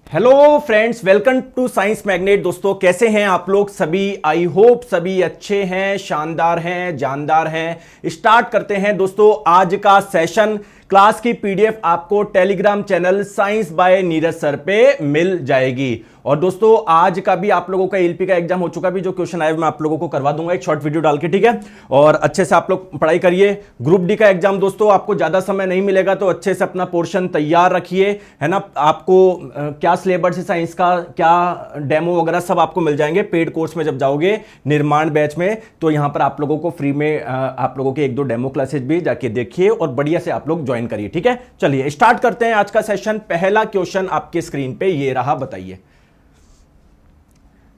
Hello friends, welcome to Science Magnet. दोस्तों कैसे हैं आप लोग सभी? आई होप सभी अच्छे हैं, शानदार हैं, जानदार हैं। स्टार्ट करते हैं दोस्तों आज का सेशन। क्लास की पीडीएफ आपको Telegram channel science by Neeraj sir पे मिल जाएगी। और दोस्तों आज का भी आप लोगों का एलपी का एग्जाम हो चुका भी, जो क्वेश्चन आए मैं आप लोगों को करवा दूंगा एक शॉर्ट वीडियो डाल के, ठीक है। और अच्छे से आप लोग पढ़ाई करिए। ग्रुप डी का एग्जाम दोस्तों आपको ज्यादा समय नहीं मिलेगा, तो अच्छे से अपना पोर्शन तैयार रखिए, है ना। आपको क्या सिलेबस है साइंस का, क्या डेमो वगैरह सब आपको मिल जाएंगे पेड कोर्स में जब जाओगे निर्माण बैच में। तो यहां पर आप लोगों को फ्री में आप लोगों के एक दो डेमो क्लासेस भी जाके देखिए और बढ़िया से आप लोग ज्वाइन करिए, ठीक है। चलिए स्टार्ट करते हैं आज का सेशन। पहला क्वेश्चन आपके स्क्रीन पे ये रहा, बताइए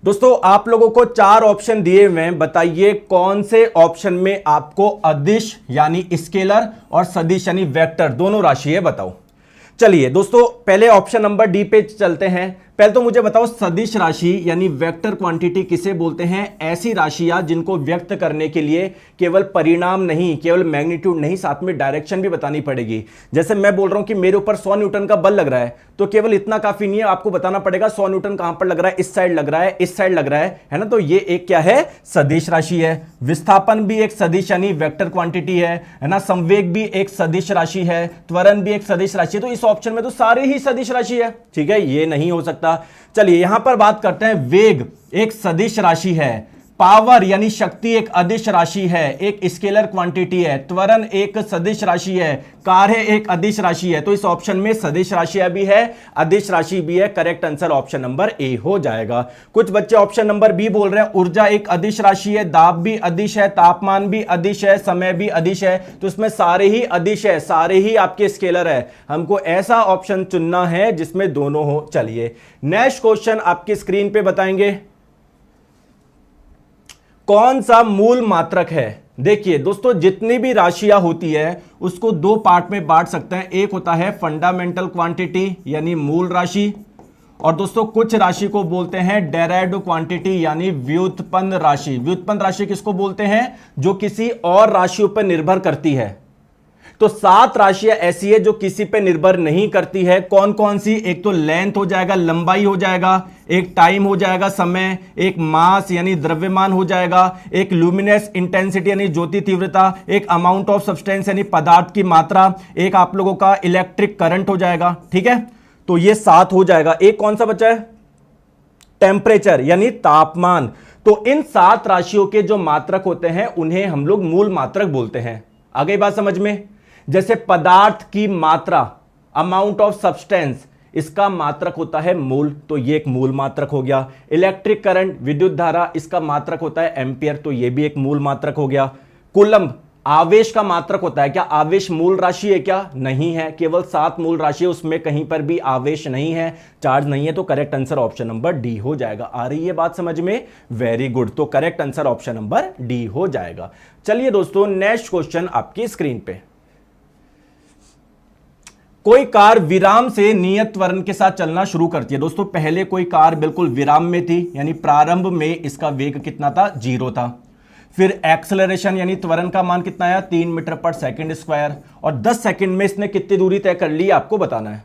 दोस्तों। आप लोगों को चार ऑप्शन दिए हुए हैं, बताइए कौन से ऑप्शन में आपको अदिश यानी स्केलर और सदिश यानी वेक्टर दोनों राशि है, बताओ। चलिए दोस्तों पहले ऑप्शन नंबर डी पे चलते हैं। पहले तो मुझे बताओ सदिश राशि यानी वेक्टर क्वांटिटी किसे बोलते हैं? ऐसी राशियां जिनको व्यक्त करने के लिए केवल परिणाम नहीं, केवल मैग्नीट्यूड नहीं, साथ में डायरेक्शन भी बतानी पड़ेगी। जैसे मैं बोल रहा हूं कि मेरे ऊपर 100 न्यूटन का बल लग रहा है, तो केवल इतना काफी नहीं है, आपको बताना पड़ेगा 100 न्यूटन कहां पर लग रहा है, इस साइड लग रहा है, इस साइड लग रहा है ना। तो ये एक क्या है? सदिश राशि है। विस्थापन भी एक सदिश यानी वेक्टर क्वांटिटी है ना। संवेग भी एक सदिश राशि है, त्वरण भी एक सदिश राशि है। तो इस ऑप्शन में तो सारे ही सदिश राशि है, ठीक है, ये नहीं हो सकता। चलिए यहां पर बात करते हैं। वेग एक सदिश राशि है, पावर यानी शक्ति एक अदिश राशि है, एक स्केलर क्वांटिटी है, त्वरण एक सदिश राशि है, कार्य एक अदिश राशि है। तो इस ऑप्शन में सदिश राशियां भी है, अदिश राशि भी है। Correct answer option number A हो जाएगा। कुछ बच्चे ऑप्शन नंबर बी बोल रहे हैं, ऊर्जा एक अदिश राशि है, दाब भी अदिश है, तापमान भी अदिश है, समय भी अदिश है। तो इसमें सारे ही अदिश है, सारे ही आपके स्केलर है। हमको ऐसा ऑप्शन चुनना है जिसमें दोनों हो। चलिए नेक्स्ट क्वेश्चन आपकी स्क्रीन पे बताएंगे, कौन सा मूल मात्रक है? देखिए दोस्तों जितनी भी राशियां होती है उसको दो पार्ट में बांट सकते हैं। एक होता है फंडामेंटल क्वांटिटी यानी मूल राशि, और दोस्तों कुछ राशि को बोलते हैं डेराइव्ड क्वांटिटी यानी व्युत्पन्न राशि। व्युत्पन्न राशि किसको बोलते हैं? जो किसी और राशियों पर निर्भर करती है। तो 7 राशियां ऐसी है जो किसी पे निर्भर नहीं करती है। कौन कौन सी? एक तो लेंथ हो जाएगा, लंबाई हो जाएगा, एक टाइम हो जाएगा समय, एक मास यानी द्रव्यमान हो जाएगा, एक लुमिनस इंटेंसिटी यानी ज्योति तीव्रता, एक अमाउंट ऑफ सब्सटेंस यानी पदार्थ की मात्रा, एक आप लोगों का इलेक्ट्रिक करंट हो जाएगा, ठीक है। तो ये 7 हो जाएगा। एक कौन सा बचा है? टेम्परेचर यानी तापमान। तो इन 7 राशियों के जो मात्रक होते हैं उन्हें हम लोग मूल मात्रक बोलते हैं। आ गई बात समझ में? जैसे पदार्थ की मात्रा, अमाउंट ऑफ सब्सटेंस, इसका मात्रक होता है मूल, तो ये एक मूल मात्रक हो गया। इलेक्ट्रिक करंट विद्युत धारा, इसका मात्रक होता है एम्पियर, तो ये भी एक मूल मात्रक हो गया। कूलम्ब आवेश का मात्रक होता है। क्या आवेश मूल राशि है? क्या नहीं है, केवल 7 मूल राशि है, उसमें कहीं पर भी आवेश नहीं है, चार्ज नहीं है। तो correct answer option number D हो जाएगा। आ रही है बात समझ में? Very good. तो correct answer option number D हो जाएगा। चलिए दोस्तों नेक्स्ट क्वेश्चन आपकी स्क्रीन पे। कोई कार विराम से नियत त्वरण के साथ चलना शुरू करती है। दोस्तों पहले कोई कार बिल्कुल विराम में थी, यानी प्रारंभ में इसका वेग कितना था? 0 था। फिर एक्सेलरेशन यानी त्वरण का मान कितना आया? 3 मीटर पर सेकंड स्क्वायर। और 10 सेकंड में इसने कितनी दूरी तय कर ली आपको बताना है।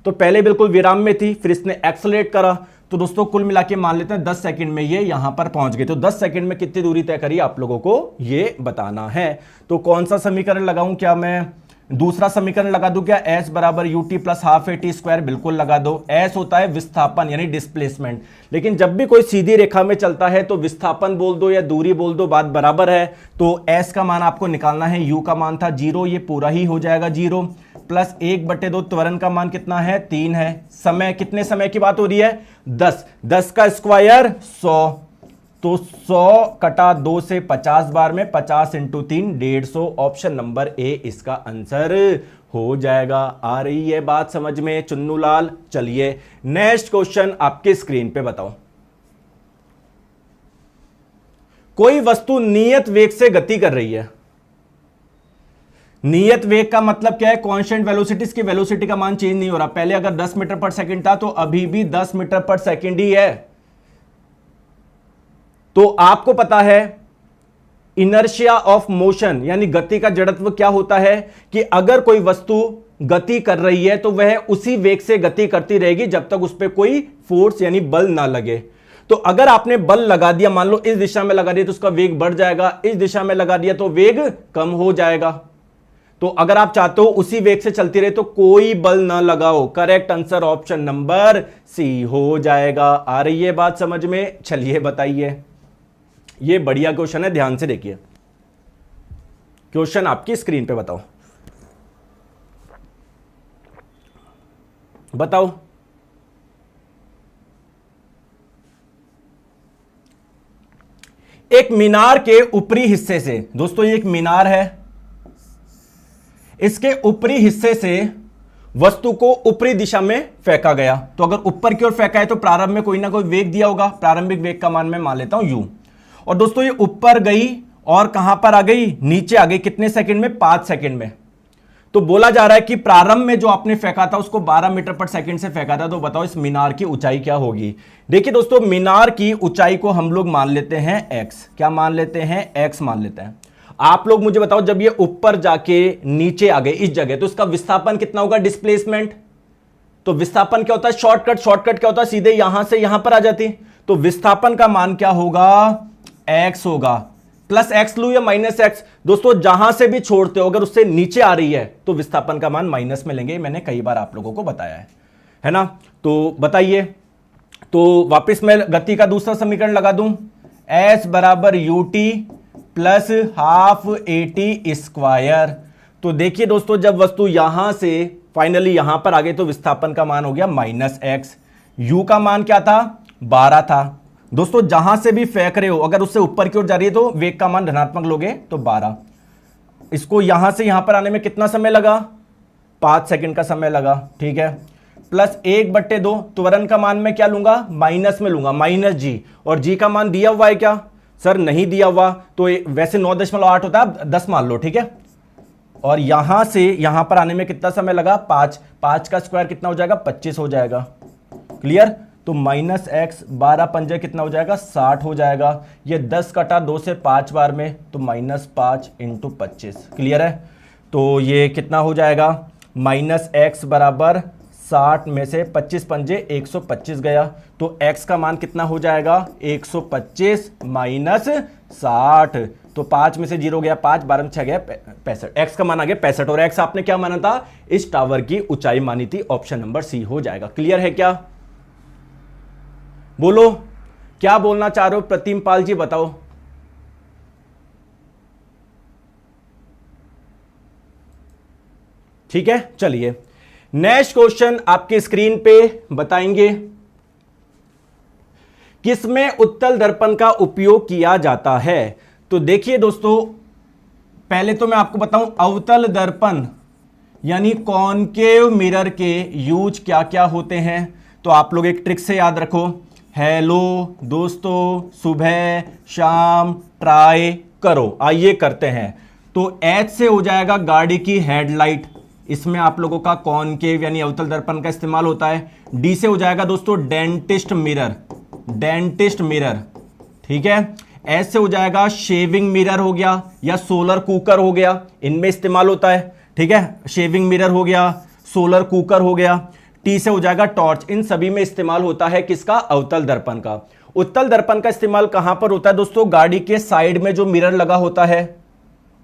तो पहले बिल्कुल विराम में थी, फिर इसने एक्सेलरेट करा, तो दोस्तों कुल मिला के मान लेते हैं 10 सेकंड में ये यहां पर पहुंच गए। तो 10 सेकंड में कितनी दूरी तय करी आप लोगों को ये बताना है। तो कौन सा समीकरण लगाऊं? क्या मैं दूसरा समीकरण लगा दूं? क्या s बराबर ut plus half at square? बिल्कुल लगा दो। s होता है विस्थापन यानी डिस्प्लेसमेंट, लेकिन जब भी कोई सीधी रेखा में चलता है तो विस्थापन बोल दो या दूरी बोल दो, बात बराबर है। तो s का मान आपको निकालना है, u का मान था 0, ये पूरा ही हो जाएगा 0, प्लस 1/2 त्वरण का मान कितना है? 3 है। समय, कितने समय की बात हो रही है? 10। 10 का स्क्वायर 100, तो 100 कटा 2 से 50 बार में 50 इंटू 3 150। ऑप्शन नंबर ए इसका आंसर हो जाएगा। आ रही है बात समझ में चुन्नू लाल? चलिए नेक्स्ट क्वेश्चन आपके स्क्रीन पे बताओ। कोई वस्तु नियत वेग से गति कर रही है। नियत वेग का मतलब क्या है? कांस्टेंट वेलोसिटी, इसकी वेलोसिटी का मान चेंज नहीं हो रहा। पहले अगर 10 मीटर पर सेकंड था तो अभी भी 10 मीटर पर सेकंड ही है। तो आपको पता है इनर्शिया ऑफ मोशन यानी गति का जड़त्व क्या होता है कि अगर कोई वस्तु गति कर रही है तो वह उसी वेग से गति करती रहेगी जब तक उस पर कोई फोर्स यानी बल ना लगे। तो अगर आपने बल लगा दिया, मान लो इस दिशा में लगा दिया तो उसका वेग बढ़ जाएगा, इस दिशा में लगा दिया तो वेग कम हो जाएगा। तो अगर आप चाहते हो उसी वेग से चलती रहे तो कोई बल ना लगाओ। Correct answer option number C हो जाएगा। आ रही है बात समझ में? चलिए बताइए। ये बढ़िया क्वेश्चन है, ध्यान से देखिए। क्वेश्चन आपकी स्क्रीन पे बताओ, बताओ। एक मीनार के ऊपरी हिस्से से, दोस्तों ये एक मीनार है, इसके ऊपरी हिस्से से वस्तु को ऊपरी दिशा में फेंका गया। तो अगर ऊपर की ओर फेंका है तो प्रारंभ में कोई ना कोई वेग दिया होगा। प्रारंभिक वेग का मान मैं मान लेता हूं u। और दोस्तों ये ऊपर गई और कहां पर आ गई? नीचे आ गई। कितने सेकंड में? 5 सेकंड में। तो बोला जा रहा है कि प्रारंभ में जो आपने फेंका था उसको 12 मीटर पर सेकंड से फेंका था। तो बताओ इस मीनार की ऊंचाई क्या होगी? देखिए दोस्तों, मीनार की ऊंचाई को हम लोग मान लेते हैं x। क्या मान लेते हैं? x मान लेते हैं। आप लोग मुझे बताओ, जब ये ऊपर जाके नीचे आ गए इस जगह, तो इसका विस्थापन कितना होगा? डिस्प्लेसमेंट। तो विस्थापन क्या होता है? शॉर्टकट। शॉर्टकट क्या होता है? सीधे यहां से यहां पर आ जाती। तो विस्थापन का मान क्या होगा? x होगा। प्लस एक्स लू या माइनस एक्स? दोस्तों जहां से भी छोड़ते हो अगर उससे नीचे आ रही है तो विस्थापन का मान माइनस में लेंगे। मैंने कई बार आप लोगों को बताया है ना? तो बताइए। तो वापस मैं गति का दूसरा समीकरण लगा दूं, s बराबर ut plus half AT square. तो देखिए दोस्तों, जब वस्तु यहां से फाइनली यहां पर आ गई तो विस्थापन का मान हो गया माइनस एक्स। u का मान क्या था? 12 था। दोस्तों जहां से भी फेंक रहे हो अगर उससे ऊपर की ओर जा रही है तो वेग का मान धनात्मक लोगे तो 12। इसको यहां से यहां पर आने में कितना समय लगा? 5 सेकंड का समय लगा। ठीक है। प्लस 1/2 त्वरण का मान मैं क्या लूंगा? माइनस में लूंगा, माइनस जी। और जी का मान दिया हुआ है क्या? सर नहीं दिया हुआ। तो वैसे 9.8 होता है, 10 मान लो। ठीक है। और यहां से यहां पर आने में कितना समय लगा? 5। 5 का स्क्वायर कितना हो जाएगा? 25 हो जाएगा। क्लियर? तो माइनस एक्स 12 पंजे कितना हो जाएगा? 60 हो जाएगा। ये 10 कटा 2 से 5 बार में तो -5 × 25। क्लियर है? तो ये कितना हो जाएगा? माइनस एक्स बराबर 60 में से 25 पंजे 125 गया। तो x का मान कितना हो जाएगा? 125 माइनस 60। तो 5 में से 0 गया 5, 12 में 6 गया 65। x का मान आ गया 65। और x आपने क्या माना था? इस टावर की ऊंचाई मानी थी। ऑप्शन नंबर सी हो जाएगा। क्लियर है क्या? बोलो, क्या बोलना चाह रहे हो? प्रतिम पाल जी बताओ। ठीक है, चलिए नेक्स्ट क्वेश्चन आपकी स्क्रीन पे बताएंगे। किसमें उत्तल दर्पण का उपयोग किया जाता है? तो देखिए दोस्तों, पहले तो मैं आपको बताऊं अवतल दर्पण यानी कॉनकेव मिरर के यूज क्या क्या होते हैं। तो आप लोग एक ट्रिक से याद रखो। हेलो दोस्तों, सुबह शाम ट्राई करो। आइए करते हैं। तो H से हो जाएगा गाड़ी की हेडलाइट, इसमें आप लोगों का कॉनकेव यानी अवतल दर्पण का इस्तेमाल होता है। D से हो जाएगा दोस्तों डेंटिस्ट मिरर, डेंटिस्ट मिरर। ठीक है। S से हो जाएगा शेविंग मिरर हो गया या सोलर कुकर हो गया, इनमें इस्तेमाल होता है। ठीक है, शेविंग मिरर हो गया, सोलर कुकर हो गया। T से हो जाएगा टॉर्च। इन सभी में इस्तेमाल होता है किसका? अवतल दर्पण का। उत्तल दर्पण का इस्तेमाल कहां पर होता है दोस्तों? गाड़ी के साइड में जो मिरर लगा होता है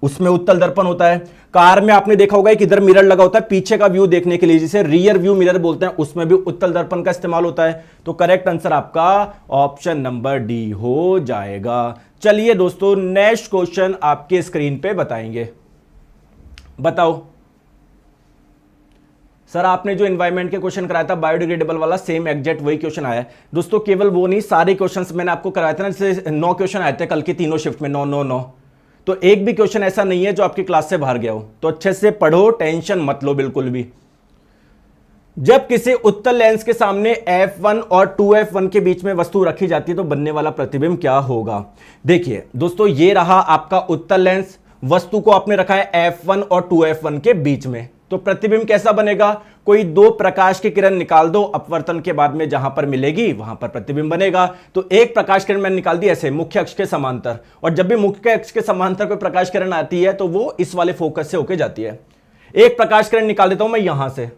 उसमें उत्तल दर्पण होता है। कार में आपने देखा होगा कि इधर मिरर लगा होता है पीछे का व्यू देखने के लिए, जिसे रियर व्यू मिरर बोलते हैं, उसमें भी उत्तल दर्पण का इस्तेमाल होता है। तो करेक्ट आंसर आपका ऑप्शन नंबर डी हो जाएगा। चलिए दोस्तों, नेक्स्ट क्वेश्चन आपके स्क्रीन पे बताएंगे। बताओ सर, आपने जो एनवायरमेंट के क्वेश्चन कराया था बायोडिग्रेडेबल वाला, सेम एग्जैक्ट वही क्वेश्चन आया है दोस्तों। केवल वो नहीं, सारे क्वेश्चंस मैंने आपको कराए थे ना, जैसे 9 क्वेश्चन आए थे कल की तीनों शिफ्ट में, 9 9 9। तो एक भी क्वेश्चन ऐसा नहीं है जो आपकी क्लास से बाहर गया हो। तो अच्छे से पढ़ो, टेंशन मत लो बिल्कुल भी। जब किसी उत्तल लेंस के सामने f1 और 2f1 के बीच में वस्तु रखी जाती है तो बनने वाला प्रतिबिंब क्या होगा? देखिए दोस्तों, ये रहा आपका उत्तल लेंस, वस्तु को आपने रखा है f1 और 2f1 के बीच में। तो प्रतिबिंब कैसा बनेगा? कोई 2 प्रकाश की किरण निकाल दो, अपवर्तन के बाद में जहां पर मिलेगी वहां पर प्रतिबिंब बनेगा। तो एक प्रकाश किरण मैंने निकाल दी ऐसे मुख्य अक्ष के समांतर, और जब भी मुख्य अक्ष के समांतर कोई प्रकाश किरण आती है तो वो इस वाले फोकस से होके जाती है। एक प्रकाश किरण निकाल देता हूं मैं यहां से,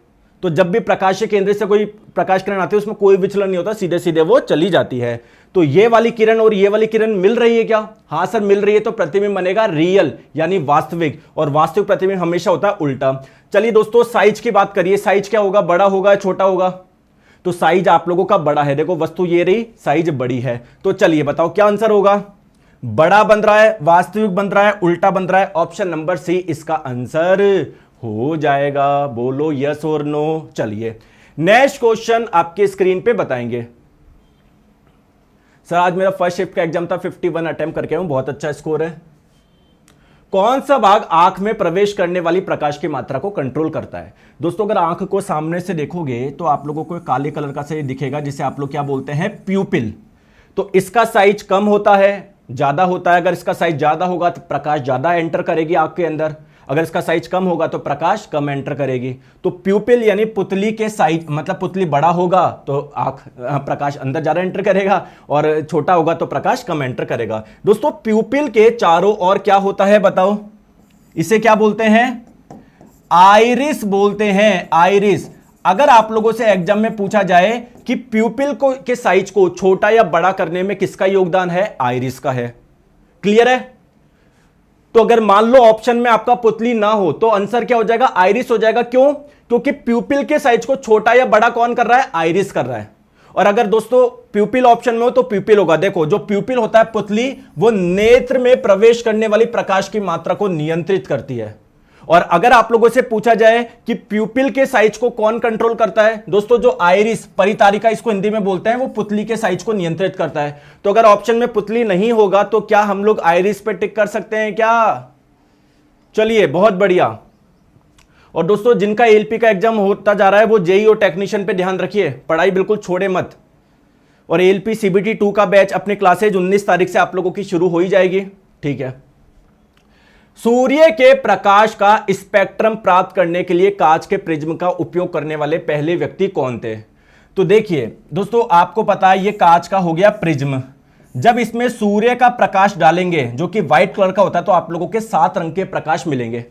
तो जब भी प्रकाशीय केंद्र से कोई प्रकाश किरण आती है उसमें कोई विचलन नहीं होता, सीधे सीधे वो चली जाती है। तो ये वाली किरण और ये वाली किरण मिल रही है क्या? हां सर मिल रही है, तो प्रतिबिंब बनेगा रियल यानी वास्तविक, और वास्तविक प्रतिबिंब हमेशा होता है उल्टा। चलिए दोस्तों साइज की बात करिए, साइज क्या होगा, बड़ा होगा या छोटा होगा? तो साइज आप लोगों का बड़ा है, देखो वस्तु ये रही, साइज बड़ी है। तो चलिए बताओ क्या आंसर होगा? बड़ा बन रहा है, वास्तविक बन रहा है, उल्टा बन रहा है। ऑप्शन नंबर सी इसका आंसर हो जाएगा। बोलो यस और नो। चलिए नेक्स्ट क्वेश्चन आपके स्क्रीन पे बताएंगे। सर आज मेरा फर्स्ट शिफ्ट का एग्जाम था, 51 अटेम्प्ट करके हूं, बहुत अच्छा स्कोर है। कौन सा भाग आंख में प्रवेश करने वाली प्रकाश की मात्रा को कंट्रोल करता है? दोस्तों अगर आंख को सामने से देखोगे तो आप लोगों को काले कलर का से दिखेगा, जिसे आप लोग क्या बोलते हैं, प्यूपिल। तो इसका साइज कम होता है, ज्यादा होता है? अगर इसका साइज ज्यादा होगा तो प्रकाश ज्यादा एंटर करेगी आंख के अंदर, अगर इसका साइज कम होगा तो प्रकाश कम एंटर करेगी। तो प्यूपिल यानी पुतली के साइज, मतलब पुतली बड़ा होगा तो आंख प्रकाश अंदर ज्यादा एंटर करेगा, और छोटा होगा तो प्रकाश कम एंटर करेगा। दोस्तों प्यूपिल के चारों ओर क्या होता है बताओ? इसे क्या बोलते हैं? आइरिस बोलते हैं, आइरिस। अगर आप लोगों से एग्जाम में पूछा जाए कि प्यूपिल को के साइज को छोटा या बड़ा करने में किसका योगदान है? आइरिस का है। क्लियर है? तो अगर मान लो ऑप्शन में आपका पुतली ना हो तो आंसर क्या हो जाएगा? आइरिस हो जाएगा। क्यों? क्योंकि प्यूपिल के साइज को छोटा या बड़ा कौन कर रहा है? आइरिस कर रहा है। और अगर दोस्तों प्यूपिल ऑप्शन में हो तो प्यूपिल होगा। देखो जो प्यूपिल होता है पुतली, वो नेत्र में प्रवेश करने वाली प्रकाश की मात्रा को नियंत्रित करती है। और अगर आप लोगों से पूछा जाए कि प्यूपिल के साइज को कौन कंट्रोल करता है, दोस्तों जो आइरिस, परितारिका इसको हिंदी में बोलते हैं, वो पुतली के साइज को नियंत्रित करता है। तो अगर ऑप्शन में पुतली नहीं होगा तो क्या हम लोग आइरिस पे टिक कर सकते हैं क्या? चलिए बहुत बढ़िया। और दोस्तों जिनका एलपी का एग्जाम होता जा रहा है वो जेई और टेक्नीशियन पे ध्यान रखिए, पढ़ाई बिल्कुल छोड़े मत। और एलपी सीबीटी 2 का बैच अपने क्लासेज 19 तारीख से आप लोगों की शुरू हो ही जाएगी, ठीक है। सूर्य के प्रकाश का स्पेक्ट्रम प्राप्त करने के लिए कांच के प्रिज्म का उपयोग करने वाले पहले व्यक्ति कौन थे? तो देखिए दोस्तों आपको पता है ये कांच का हो गया प्रिज्म। जब इसमें सूर्य का प्रकाश डालेंगे जो कि व्हाइट कलर का होता है तो आप लोगों के 7 रंग के प्रकाश मिलेंगे,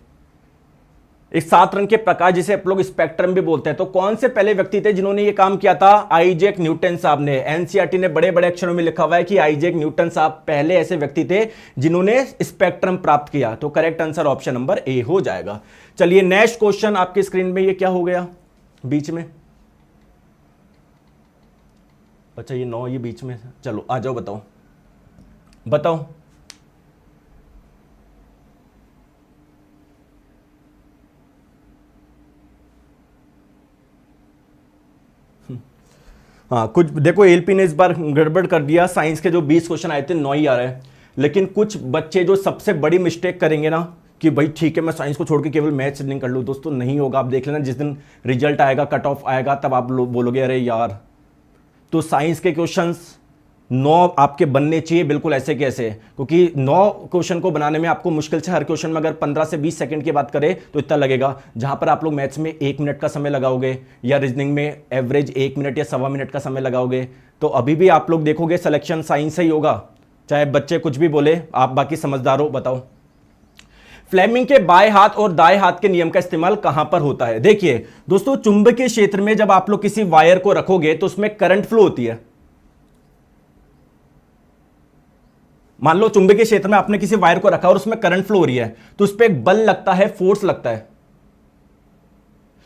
एक 7 रंग के प्रकाश जिसे आप लोग स्पेक्ट्रम भी बोलते हैं। तो कौन से पहले व्यक्ति थे जिन्होंने ये काम किया था? आइजैक न्यूटन साहब ने। एनसीईआरटी ने बड़े बड़े अक्षरों में लिखा हुआ है कि आइजैक न्यूटन साहब पहले ऐसे व्यक्ति थे जिन्होंने स्पेक्ट्रम प्राप्त किया। तो correct answer option number A हो जाएगा। चलिए नेक्स्ट क्वेश्चन आपकी स्क्रीन में, ये क्या हो गया बीच में? अच्छा ये 9 ये बीच में, चलो आ जाओ बताओ बताओ। हाँ कुछ देखो एलपी ने इस बार गड़बड़ कर दिया, साइंस के जो 20 क्वेश्चन आए थे 9 ही आ रहे हैं। लेकिन कुछ बच्चे जो सबसे बड़ी मिस्टेक करेंगे ना कि भाई ठीक है मैं साइंस को छोड़ के केवल मैथ्स रीजनिंग कर लूँ, दोस्तों नहीं होगा। आप देख लेना जिस दिन रिजल्ट आएगा, कट ऑफ आएगा, तब आप बोलोगे अरे यार। तो साइंस के क्वेश्चंस 9 आपके बनने चाहिए बिल्कुल ऐसे कैसे, क्योंकि 9 क्वेश्चन को बनाने में आपको मुश्किल से हर क्वेश्चन में अगर 15 से 20 सेकंड की बात करें तो इतना लगेगा। जहां पर आप लोग मैथ्स में 1 मिनट का समय लगाओगे या रीजनिंग में एवरेज 1 मिनट या 1.25 मिनट का समय लगाओगे, तो अभी भी आप लोग देखोगे सिलेक्शन साइंस से ही होगा, चाहे बच्चे कुछ भी बोले। आप बाकी समझदार हो, बताओ फ्लेमिंग के बाएं हाथ और दाएं हाथ के नियम का इस्तेमाल कहां पर होता है? देखिए दोस्तों चुंबकीय क्षेत्र में जब आप लोग किसी वायर को रखोगे तो उसमें करंट फ्लो होती है। मान लो चुंबकीय क्षेत्र में आपने किसी वायर को रखा और उसमें करंट फ्लो हो रही है, तो उस पर एक बल लगता है, फोर्स लगता है।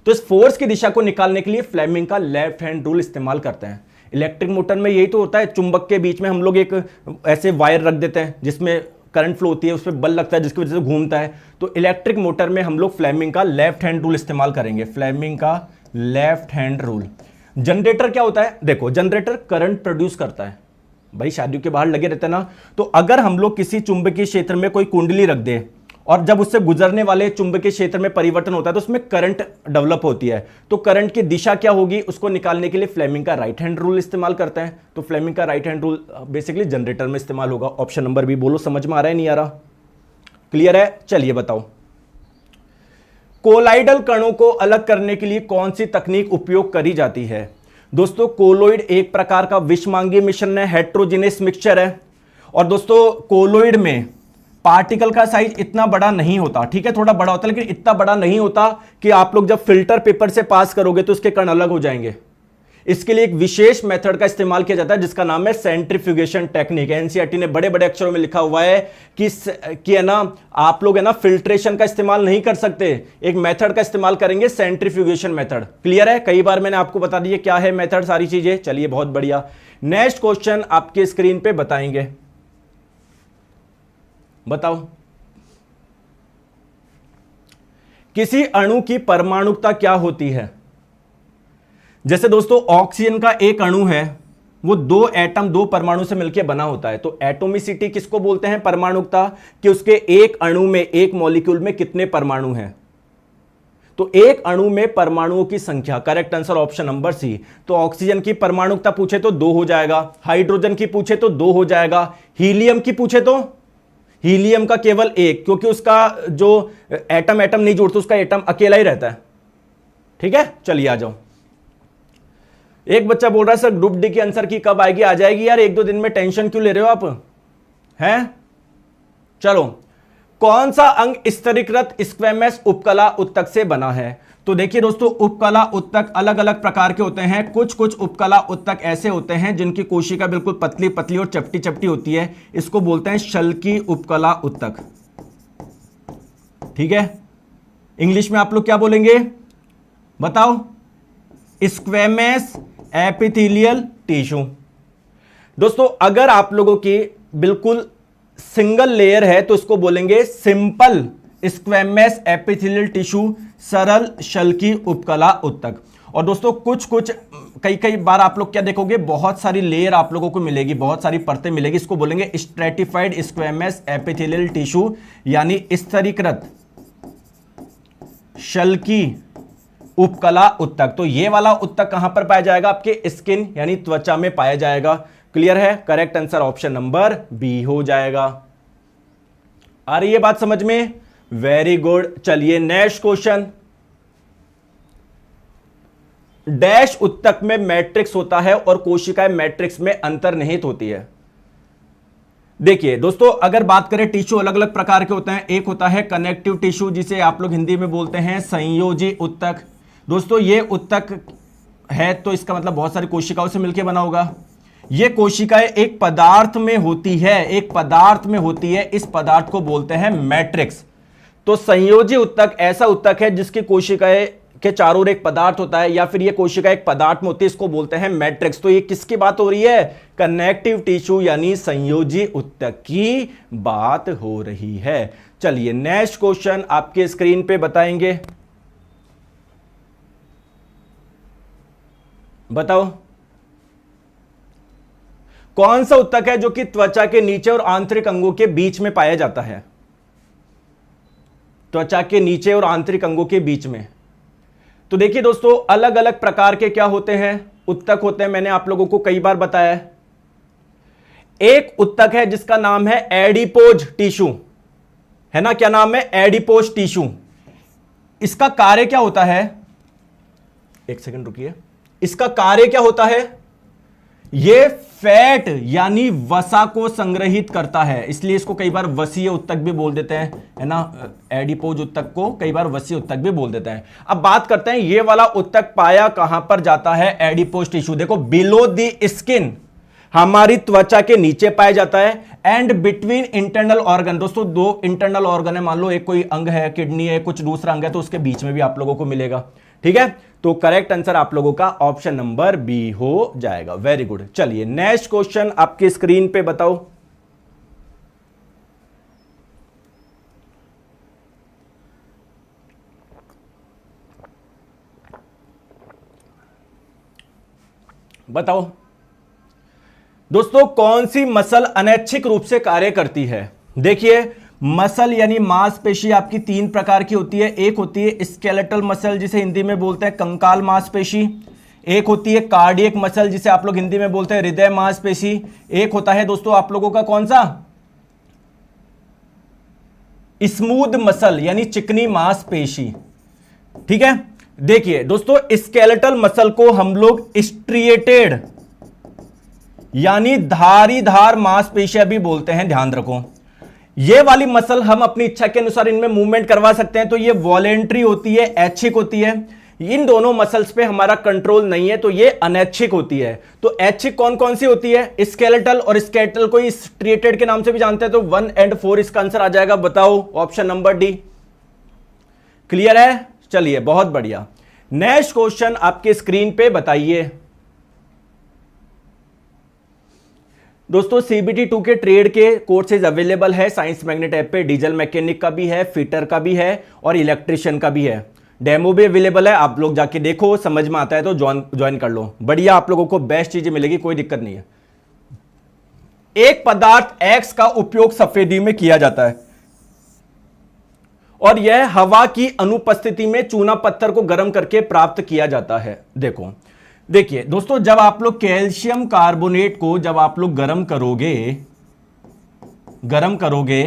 तो इस फोर्स की दिशा को निकालने के लिए फ्लेमिंग का लेफ्ट हैंड रूल इस्तेमाल करते हैं। इलेक्ट्रिक मोटर में यही तो होता है, चुंबक के बीच में हम लोग एक ऐसे वायर रख देते हैं जिसमें करंट फ्लो होती है, उस पर बल लगता है जिसकी वजह से घूमता है। तो इलेक्ट्रिक मोटर में हम लोग फ्लेमिंग का लेफ्ट हैंड रूल इस्तेमाल करेंगे, फ्लेमिंग का लेफ्ट हैंड रूल। जनरेटर क्या होता है? देखो जनरेटर करंट प्रोड्यूस करता है, भाई शादियों के बाहर लगे रहते हैं ना। तो अगर हम लोग किसी चुंबकीय क्षेत्र में कोई कुंडली रख दे और जब उससे गुजरने वाले चुंबकीय क्षेत्र में परिवर्तन होता है तो उसमें करंट डेवलप होती है, तो करंट की दिशा क्या होगी उसको निकालने के लिए फ्लेमिंग का राइट हैंड रूल इस्तेमाल करते हैं। तो फ्लेमिंग का right hand rule basically generator में इस्तेमाल होगा। ऑप्शन नंबर बी बोलो, समझ में आ रहा है नहीं आ रहा? क्लियर है? चलिए बताओ कोलाइडल कणों को अलग करने के लिए कौन सी तकनीक उपयोग करी जाती है? दोस्तों कोलोइड एक प्रकार का विषमांगी मिश्रण है, हेट्रोजेनियस मिक्सचर है। और दोस्तों कोलोइड में पार्टिकल का साइज इतना बड़ा नहीं होता, ठीक है, थोड़ा बड़ा होता है लेकिन इतना बड़ा नहीं होता कि आप लोग जब फिल्टर पेपर से पास करोगे तो उसके कण अलग हो जाएंगे। इसके लिए एक विशेष मेथड का इस्तेमाल किया जाता है जिसका नाम है सेंट्रीफ्यूगेशन टेक्निक। एनसीईआरटी ने बड़े बड़े अक्षरों में लिखा हुआ है कि है ना, आप लोग है ना फिल्ट्रेशन का इस्तेमाल नहीं कर सकते, एक मेथड का इस्तेमाल करेंगे, सेंट्रीफ्यूगेशन मेथड। क्लियर है? कई बार मैंने आपको बता दिया क्या है मेथड, सारी चीजें। चलिए बहुत बढ़िया, नेक्स्ट क्वेश्चन आपके स्क्रीन पे बताएंगे। बताओ, किसी अणु की परमाणुकता क्या होती है? जैसे दोस्तों ऑक्सीजन का एक अणु है, वो दो एटम, दो परमाणु से मिलकर बना होता है, तो एटोमिसिटी किसको बोलते हैं? परमाणुकता, कि उसके एक अणु में, एक मॉलिक्यूल में कितने परमाणु हैं। तो एक अणु में परमाणुओं की संख्या, correct answer option number C. तो ऑक्सीजन की परमाणुकता पूछे तो 2 हो जाएगा, हाइड्रोजन की पूछे तो 2 हो जाएगा, हीलियम की पूछे तो हीलियम का केवल 1, क्योंकि उसका जो एटम नहीं जुड़ता, उसका एटम अकेला ही रहता है। ठीक है, चलिए आ जाओ। एक बच्चा बोल रहा है सर ग्रुप डी की आंसर की कब आएगी? आ जाएगी यार, 1-2 दिन में, टेंशन क्यों ले रहे हो आप? हैं? चलो, कौन सा अंग स्तरीकृत स्क्वैमस उपकला उत्तक से बना है? तो देखिए दोस्तों, उपकला उत्तक अलग अलग प्रकार के होते हैं। कुछ कुछ उपकला उत्तक ऐसे होते हैं जिनकी कोशिका बिल्कुल पतली पतली और चपटी चपटी होती है, इसको बोलते हैं शल्की उपकला उत्तक। ठीक है, इंग्लिश में आप लोग क्या बोलेंगे बताओ? Squamous epithelial tissue. दोस्तों अगर आप लोगों की बिल्कुल सिंगल लेयर है तो इसको बोलेंगे सिंपल स्क्वैमस एपिथेलियल टिश्यू, सरल शल्की उपकला उत्तक। और दोस्तों कुछ कुछ कई बार आप लोग क्या देखोगे, बहुत सारी लेयर आप लोगों को मिलेगी, बहुत सारी परतें मिलेगी, इसको बोलेंगे स्ट्रेटिफाइड स्क्वैमस एपिथेलियल टिश्यू, यानी स्तरीकृत शल्की उपकला उत्तक। तो ये वाला उत्तक कहां पर पाया जाएगा? आपके स्किन यानी त्वचा में पाया जाएगा। क्लियर है? Correct answer option number B हो जाएगा। आ रही है बात समझ में? Very good. चलिए नेक्स्ट क्वेश्चन। डैश उत्तक में मैट्रिक्स होता है और कोशिकाएं मैट्रिक्स में अंतर्निहित होती है। देखिए दोस्तों, अगर बात करें टिश्यू अलग अलग प्रकार के होते हैं। एक होता है कनेक्टिव टिश्यू, जिसे आप लोग हिंदी में बोलते हैं संयोजी उत्तक। दोस्तों ये उत्तक है तो इसका मतलब बहुत सारी कोशिकाओं से मिलकर बना होगा। ये कोशिकाएं एक पदार्थ में होती है, एक पदार्थ में होती है, इस पदार्थ को बोलते हैं मैट्रिक्स। तो संयोजी उत्तक ऐसा उत्तक है जिसकी कोशिकाएं के चारों ओर एक पदार्थ होता है, या फिर ये कोशिका एक पदार्थ में होती है, इसको बोलते हैं मैट्रिक्स। तो ये किसकी बात हो रही है? कनेक्टिव टिश्यू यानी संयोजी उत्तक की बात हो रही है। चलिए नेक्स्ट क्वेश्चन आपके स्क्रीन पे बताएंगे। बताओ, कौन सा उत्तक है जो कि त्वचा के नीचे और आंतरिक अंगों के बीच में पाया जाता है? त्वचा के नीचे और आंतरिक अंगों के बीच में। तो देखिए दोस्तों, अलग अलग प्रकार के क्या होते हैं? उत्तक होते हैं, मैंने आप लोगों को कई बार बताया है। एक उत्तक है जिसका नाम है एडिपोज टिश्यू, है ना? क्या नाम है? Adipose tissue. इसका कार्य क्या होता है? एक सेकंड रुकिए। इसका कार्य क्या होता है? ये फैट यानी वसा को संग्रहित करता है, इसलिए इसको कई बार वसीय उत्तक भी बोल देते हैं, है ना? एडिपोज उत्तक को कई बार वसीय उत्तक भी बोल देते हैं। अब बात करते हैं ये वाला उत्तक पाया कहां पर जाता है? Adipose tissue. देखो, बिलो द स्किन, हमारी त्वचा के नीचे पाया जाता है, एंड बिटवीन इंटरनल ऑर्गन। दोस्तों दो इंटरनल ऑर्गन है, मान लो एक कोई अंग है, किडनी है, कुछ दूसरा अंग है, तो उसके बीच में भी आप लोगों को मिलेगा। ठीक है, तो करेक्ट आंसर आप लोगों का ऑप्शन नंबर बी हो जाएगा। Very good. चलिए नेक्स्ट क्वेश्चन आपकी स्क्रीन पे बताओ। बताओ दोस्तों, कौन सी मसल अनैच्छिक रूप से कार्य करती है? देखिए, मसल यानी मांसपेशी आपकी 3 प्रकार की होती है। एक होती है स्केलेटल मसल, जिसे हिंदी में बोलते हैं कंकाल मांसपेशी। एक होती है कार्डियक मसल, जिसे आप लोग हिंदी में बोलते हैं हृदय मांसपेशी। एक होता है दोस्तों आप लोगों का कौन सा? स्मूथ मसल यानी चिकनी मांसपेशी। ठीक है, देखिए दोस्तों, स्केलेटल मसल को हम लोग स्ट्रिएटेड यानी धारीदार मांसपेशियां भी बोलते हैं, ध्यान रखो। ये वाली मसल हम अपनी इच्छा के अनुसार इनमें मूवमेंट करवा सकते हैं, तो ये वॉलेंट्री होती है, ऐच्छिक होती है। इन दोनों मसल्स पे हमारा कंट्रोल नहीं है, तो ये अनैच्छिक होती है। तो ऐच्छिक कौन कौन सी होती है? स्केलेटल, और स्केलेटल को स्ट्रिएटेड के नाम से भी जानते हैं। तो 1 और 4 इसका आंसर आ जाएगा। बताओ, ऑप्शन नंबर डी। क्लियर है? चलिए, बहुत बढ़िया। नेक्स्ट क्वेश्चन आपके स्क्रीन पे बताइए। दोस्तों, सीबीटी 2 के ट्रेड के कोर्सेज अवेलेबल है साइंस मैग्नेट ऐप पे। डीजल मैकेनिक का भी है, फिटर का भी है और इलेक्ट्रिशियन का भी है। डेमो भी अवेलेबल है, आप लोग जाके देखो, समझ में आता है तो ज्वाइन कर लो। बढ़िया, आप लोगों को बेस्ट चीजें मिलेगी, कोई दिक्कत नहीं है। एक पदार्थ एक्स का उपयोग सफेदी में किया जाता है और यह हवा की अनुपस्थिति में चूना पत्थर को गर्म करके प्राप्त किया जाता है। देखिए दोस्तों, जब आप लोग कैल्शियम कार्बोनेट को जब आप लोग गर्म करोगे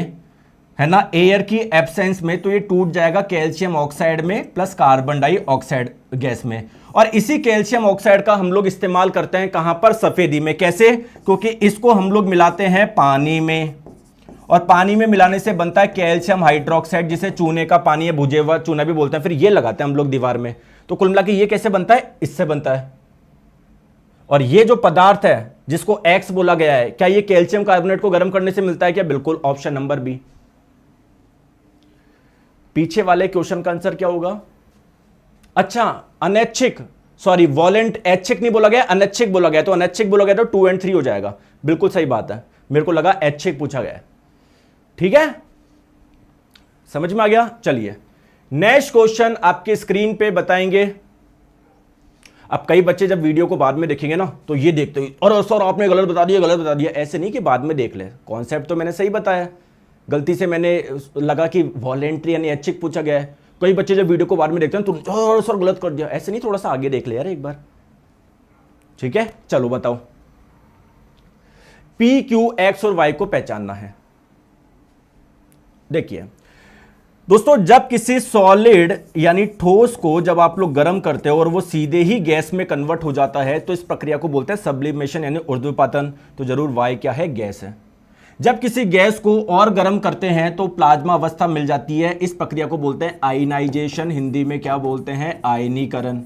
है ना, एयर की एब्सेंस में, तो ये टूट जाएगा कैल्शियम ऑक्साइड में प्लस कार्बन डाइऑक्साइड गैस में। और इसी कैल्शियम ऑक्साइड का हम लोग इस्तेमाल करते हैं कहां पर? सफेदी में। कैसे? क्योंकि इसको हम लोग मिलाते हैं पानी में, और पानी में मिलाने से बनता है कैल्शियम हाइड्रोक्साइड, जिसे चूने का पानी है, भुजे हुआ चूना भी बोलते हैं। फिर ये लगाते हैं हम लोग दीवार में। तो कुल मिला के ये कैसे बनता है? इससे बनता है। और ये जो पदार्थ है जिसको एक्स बोला गया है, क्या ये कैल्शियम कार्बोनेट को गर्म करने से मिलता है क्या? बिल्कुल, ऑप्शन नंबर बी। पीछे वाले क्वेश्चन का आंसर क्या होगा? अच्छा, अनैच्छिक, सॉरी वॉलेंट, ऐच्छिक नहीं बोला गया, अनैच्छिक बोला गया। तो अनैच्छिक बोला गया तो 2 और 3 हो जाएगा। बिल्कुल सही बात है, मेरे को लगा ऐच्छिक पूछा गया। ठीक है, समझ में आ गया। चलिए, नेक्स्ट क्वेश्चन आपके स्क्रीन पे बताएंगे। अब कई बच्चे जब वीडियो को बाद में देखेंगे ना, तो ये देखते हैं, और सर आपने गलत बता दिया। ऐसे नहीं कि बाद में देख ले, कॉन्सेप्ट तो मैंने सही बताया, गलती से मैंने लगा कि वॉलेंट्री यानी ऐच्छिक पूछा गया है। कई बच्चे जब वीडियो को बाद में देखते हैं तो सर गलत कर दिया। ऐसे नहीं, थोड़ा सा आगे देख ले यार एक बार। ठीक है, चलो बताओ। पी, क्यू, एक्स और वाई को पहचानना है। देखिए दोस्तों, जब किसी सॉलिड यानी ठोस को जब आप लोग गर्म करते हो और वो सीधे ही गैस में कन्वर्ट हो जाता है, तो इस प्रक्रिया को बोलते हैं सब्लिमेशन यानी ऊर्ध्वपातन। तो जरूर वाई क्या है? गैस है। जब किसी गैस को और गर्म करते हैं तो प्लाज्मा अवस्था मिल जाती है, इस प्रक्रिया को बोलते हैं आयनाइजेशन। हिंदी में क्या बोलते हैं? आयनीकरण।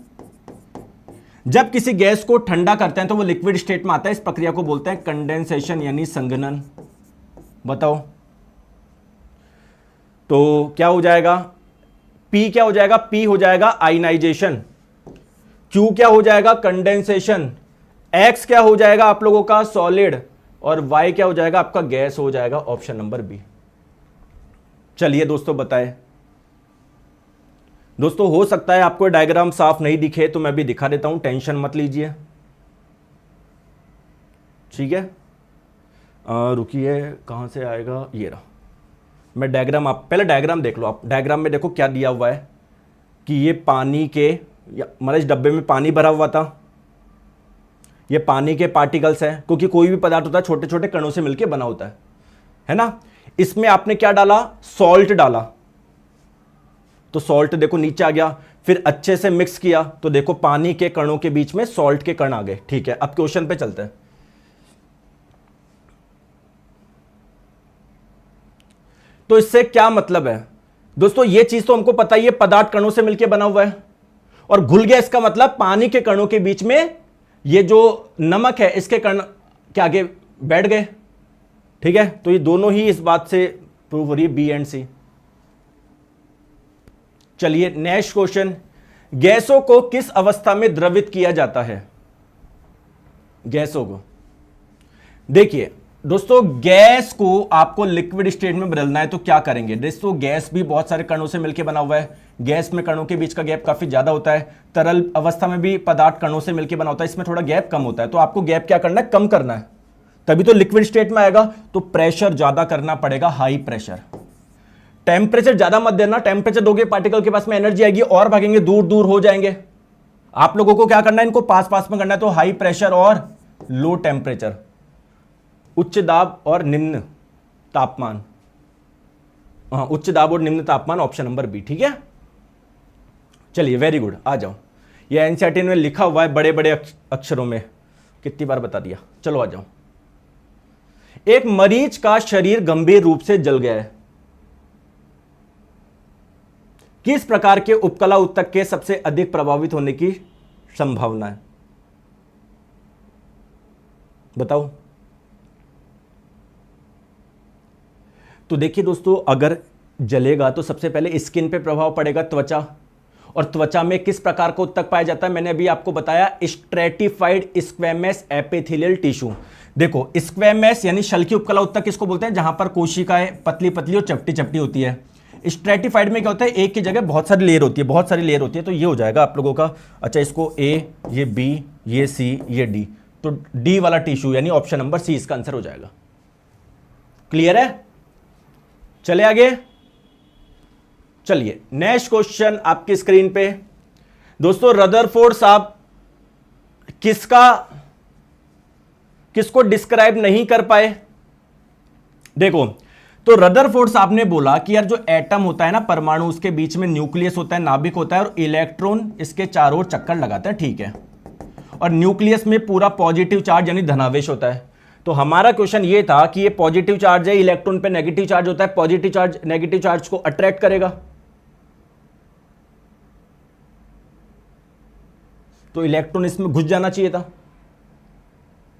जब किसी गैस को ठंडा करते हैं तो वो लिक्विड स्टेट में आता है, इस प्रक्रिया को बोलते हैं कंडेंसेशन यानी संघनन। बताओ, तो क्या हो जाएगा? पी क्या हो जाएगा? पी हो जाएगा आयनाइजेशन। क्यू क्या हो जाएगा? कंडेंसेशन। एक्स क्या हो जाएगा आप लोगों का? सॉलिड। और वाई क्या हो जाएगा आपका? गैस हो जाएगा, ऑप्शन नंबर बी। चलिए दोस्तों बताएं। दोस्तों हो सकता है आपको डायग्राम साफ नहीं दिखे, तो मैं भी दिखा देता हूं, टेंशन मत लीजिए। ठीक है, रुकिए, कहां से आएगा? ये रहा। मैं डायग्राम, आप पहले डायग्राम देख लो। आप डायग्राम में देखो क्या दिया हुआ है कि ये पानी के, मतलब इस डब्बे में पानी भरा हुआ था, ये पानी के पार्टिकल्स हैं, क्योंकि कोई भी पदार्थ होता है छोटे छोटे कणों से मिलकर बना होता है ना। इसमें आपने क्या डाला? सॉल्ट डाला, तो सॉल्ट देखो नीचे आ गया। फिर अच्छे से मिक्स किया तो देखो पानी के कणों के बीच में सॉल्ट के कण आ गए। ठीक है, अब क्वेश्चन पे चलते हैं। तो इससे क्या मतलब है दोस्तों? ये चीज तो हमको पता ही है, पदार्थ कणों से मिलकर बना हुआ है। और घुल गया इसका मतलब पानी के कणों के बीच में ये जो नमक है इसके कण के आगे बैठ गए। ठीक है, तो ये दोनों ही इस बात से प्रूव हो रही है, बी एंड सी। चलिए नेक्स्ट क्वेश्चन। गैसों को किस अवस्था में द्रवित किया जाता है? गैसों को देखिए दोस्तों, गैस को आपको लिक्विड स्टेट में बदलना है तो क्या करेंगे? दोस्तों गैस भी बहुत सारे कणों से मिलकर बना हुआ है। गैस में कणों के बीच का गैप काफी ज्यादा होता है। तरल अवस्था में भी पदार्थ कणों से मिलकर बना होता है, इसमें थोड़ा गैप कम होता है। तो आपको गैप क्या करना है? कम करना है, तभी तो लिक्विड स्टेट में आएगा। तो प्रेशर ज्यादा करना पड़ेगा, हाई प्रेशर। टेम्परेचर ज्यादा मत देना, टेम्परेचर दोगे पार्टिकल के पास में एनर्जी आएगी और भागेंगे, दूर दूर हो जाएंगे। आप लोगों को क्या करना है? इनको पास पास में करना है। तो हाई प्रेशर और लो टेम्परेचर, उच्च दाब और निम्न तापमान। हाँ, उच्च दाब और निम्न तापमान, ऑप्शन नंबर बी। ठीक है, चलिए वेरी गुड, आ जाओ। ये एनसीईआरटी में लिखा हुआ है बड़े बड़े अक्षरों में, कितनी बार बता दिया। चलो आ जाओ। एक मरीज का शरीर गंभीर रूप से जल गया है, किस प्रकार के उपकला ऊतक के सबसे अधिक प्रभावित होने की संभावना है? बताओ। तो देखिए दोस्तों, अगर जलेगा तो सबसे पहले स्किन पे प्रभाव पड़ेगा, त्वचा, और त्वचा में किस प्रकार का ऊतक पाया जाता है? मैंने अभी आपको बताया, स्ट्रेटिफाइड स्क्वैमस एपिथेलियल टिश्यू। देखो, स्क्वैमस यानी शल्की उपकला ऊतक किसको बोलते हैं? जहां पर कोशिकाएं पतली पतली और चपटी चपटी होती है। स्ट्रेटिफाइड में क्या होता है? एक की जगह बहुत सारी लेयर होती है, बहुत सारी लेयर होती है। तो ये हो जाएगा आप लोगों का, अच्छा इसको ए, ये बी, ये सी, ये डी, तो डी वाला टिश्यू यानी ऑप्शन नंबर सी इसका आंसर हो जाएगा। क्लियर है? चले आगे। चलिए नेक्स्ट क्वेश्चन आपकी स्क्रीन पे। दोस्तों, रदरफोर्ड साहब किसको डिस्क्राइब नहीं कर पाए? देखो, तो रदरफोर्ड साहब ने बोला कि यार जो एटम होता है ना, परमाणु, उसके बीच में न्यूक्लियस होता है, नाभिक होता है, और इलेक्ट्रॉन इसके चारों ओर चक्कर लगाता है, ठीक है, और न्यूक्लियस में पूरा पॉजिटिव चार्ज यानी धनावेश होता है। तो हमारा क्वेश्चन ये था कि ये पॉजिटिव चार्ज है, इलेक्ट्रॉन पे नेगेटिव चार्ज होता है, पॉजिटिव चार्ज नेगेटिव चार्ज को अट्रैक्ट करेगा, तो इलेक्ट्रॉन इसमें घुस जाना चाहिए था।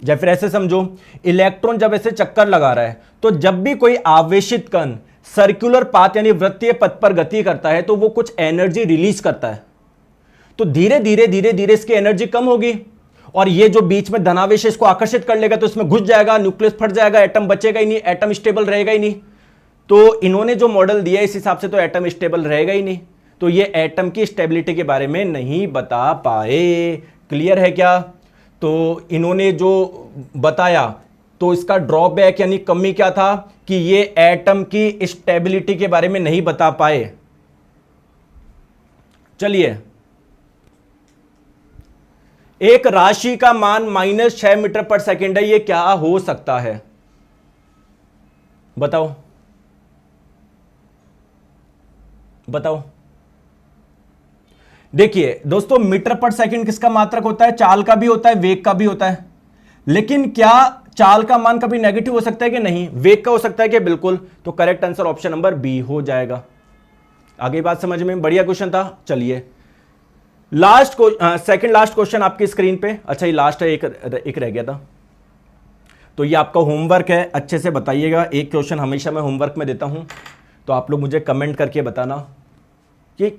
या फिर ऐसे समझो, इलेक्ट्रॉन जब ऐसे चक्कर लगा रहा है, तो जब भी कोई आवेशित कण सर्कुलर पाथ यानी वृत्तीय पथ पर गति करता है तो वो कुछ एनर्जी रिलीज करता है, तो धीरे धीरे धीरे धीरे इसकी एनर्जी कम होगी, और ये जो बीच में धनावेश है इसको आकर्षित कर लेगा, तो इसमें घुस जाएगा, न्यूक्लियस फट जाएगा, एटम बचेगा ही नहीं, एटम स्टेबल रहेगा ही नहीं। तो इन्होंने जो मॉडल दिया इस हिसाब से तो एटम स्टेबल रहेगा ही नहीं, तो ये एटम की स्टेबिलिटी के बारे में नहीं बता पाए। क्लियर है क्या? तो इन्होंने जो बताया तो इसका ड्रॉबैक यानी कमी क्या था कि ये एटम की स्टेबिलिटी के बारे में नहीं बता पाए। चलिए, एक राशि का मान -6 मीटर पर सेकेंड है, ये क्या हो सकता है? बताओ बताओ। देखिए दोस्तों, मीटर पर सेकंड किसका मात्रक होता है? चाल का भी होता है, वेग का भी होता है, लेकिन क्या चाल का मान कभी नेगेटिव हो सकता है कि नहीं? वेग का हो सकता है कि? बिल्कुल। तो correct answer option number B हो जाएगा। आगे बात समझ में? बढ़िया क्वेश्चन था। चलिए सेकंड लास्ट क्वेश्चन आपकी स्क्रीन पे। अच्छा, ये लास्ट है, एक रह गया था, तो ये आपका होमवर्क है, अच्छे से बताइएगा। एक क्वेश्चन हमेशा मैं होमवर्क में देता हूं, तो आप लोग मुझे कमेंट करके बताना कि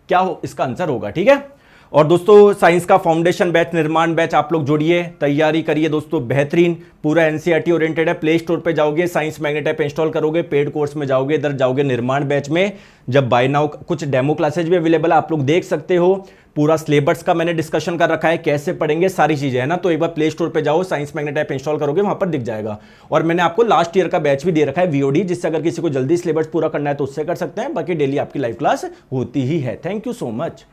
क्या हो इसका आंसर होगा, ठीक है। और दोस्तों, साइंस का फाउंडेशन बैच, निर्माण बैच आप लोग जुड़िए, तैयारी करिए दोस्तों, बेहतरीन, पूरा एनसीईआरटी ओरिएंटेड है। प्ले स्टोर पे जाओगे, साइंस मैग्नेट ऐप इंस्टॉल करोगे, पेड कोर्स में जाओगे, इधर जाओगे निर्माण बैच में, जब बाय नाउ कुछ डेमो क्लासेज भी अवेलेबल है, आप लोग देख सकते हो। पूरा सिलेबस का मैंने डिस्कशन कर रखा है, कैसे पढ़ेंगे, सारी चीजें है ना। तो एक बार प्ले स्टोर पे जाओ, साइंस मैग्नेट ऐप इंस्टॉल करोगे, वहां पर दिख जाएगा। और मैंने आपको लास्ट ईयर का बैच भी दे रखा है वीओडी, जिससे अगर किसी को जल्दी सिलेबस पूरा करना है तो उससे कर सकते हैं, बाकी डेली आपकी लाइव क्लास होती ही है। Thank you so much.